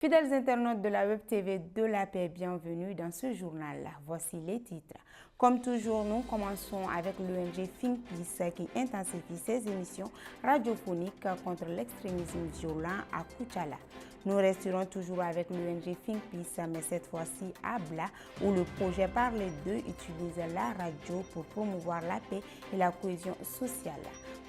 Fidèles internautes de la Web TV de la paix, bienvenue dans ce journal. Voici les titres. Comme toujours, nous commençons avec l'ONG Think Peace qui intensifie ses émissions radiophoniques contre l'extrémisme violent à Koutiala. Nous resterons toujours avec l'ONG Think Peace, mais cette fois-ci à Bla, où le projet Parler d'eux utilise la radio pour promouvoir la paix et la cohésion sociale.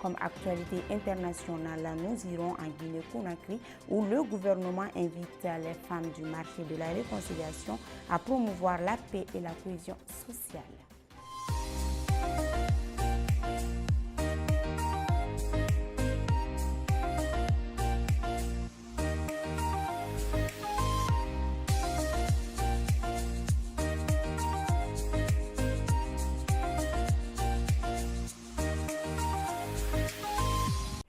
Comme actualité internationale, nous irons en Guinée-Conakry, où le gouvernement invite les femmes du marché de la réconciliation à promouvoir la paix et la cohésion sociale.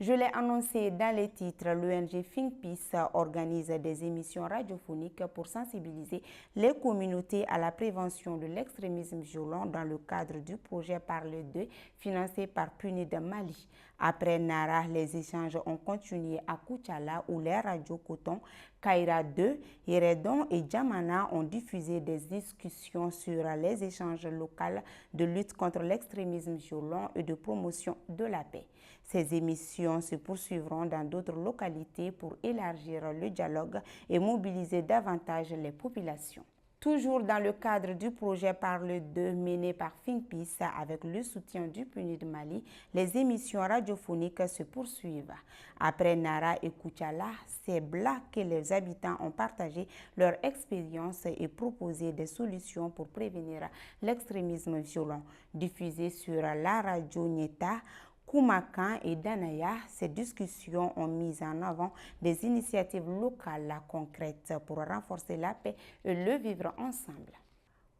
Je l'ai annoncé dans les titres, l'ONG Think Peace organise des émissions radiophoniques pour sensibiliser les communautés à la prévention de l'extrémisme violent dans le cadre du projet Parler d'eux financé par PUNID Mali. Après Nara, les échanges ont continué à Koutiala où les radios Coton, Kaira 2, Yeredon et Djamana ont diffusé des discussions sur les échanges locaux de lutte contre l'extrémisme violent et de promotion de la paix. Ces émissions se poursuivront dans d'autres localités pour élargir le dialogue et mobiliser davantage les populations. Toujours dans le cadre du projet Parle d'eux mené par Think Peace avec le soutien du PUNID Mali, les émissions radiophoniques se poursuivent. Après Nara et Koutiala, c'est là que les habitants ont partagé leur expérience et proposé des solutions pour prévenir l'extrémisme violent. Diffusé sur la radio Nieta, Koumakan et Danaya, ces discussions ont mis en avant des initiatives locales concrètes pour renforcer la paix et le vivre ensemble.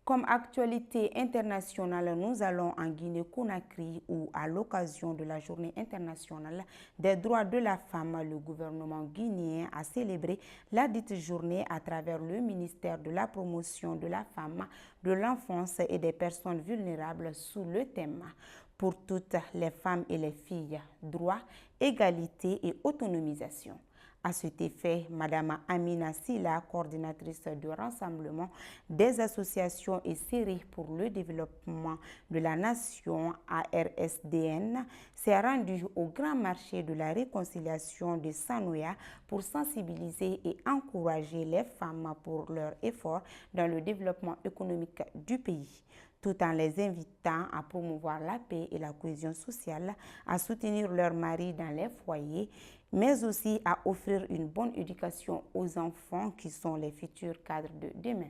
Comme actualité internationale, nous allons en Guinée-Conakry où, à l'occasion de la Journée internationale des droits de la femme, le gouvernement guinéen a célébré la dite journée à travers le ministère de la promotion de la femme, de l'enfance et des personnes vulnérables sous le thème « Pour toutes les femmes et les filles, droits, égalité et autonomisation ». À cet effet, Mme Amina Silla, coordinatrice du rassemblement des associations et séries pour le développement de la nation ARSDN, s'est rendue au grand marché de la réconciliation de Sanoya pour sensibiliser et encourager les femmes pour leurs efforts dans le développement économique du pays, tout en les invitant à promouvoir la paix et la cohésion sociale, à soutenir leurs maris dans les foyers, mais aussi à offrir une bonne éducation aux enfants qui sont les futurs cadres de demain.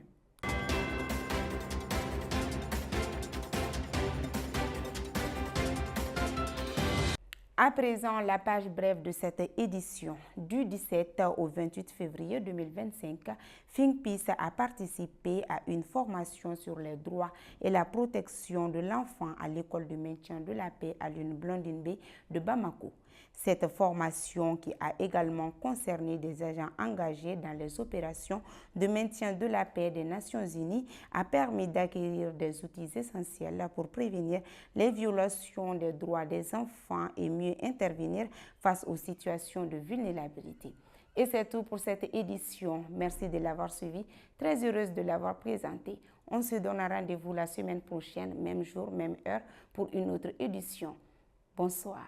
À présent, la page brève de cette édition. Du 17 au 28 février 2025, Think Peace a participé à une formation sur les droits et la protection de l'enfant à l'école de maintien de la paix à l'Une-Blandine Bay de Bamako. Cette formation, qui a également concerné des agents engagés dans les opérations de maintien de la paix des Nations Unies, a permis d'acquérir des outils essentiels pour prévenir les violations des droits des enfants et mieux intervenir face aux situations de vulnérabilité. Et c'est tout pour cette édition. Merci de l'avoir suivi. Très heureuse de l'avoir présenté. On se donne rendez-vous la semaine prochaine, même jour, même heure, pour une autre édition. Bonsoir.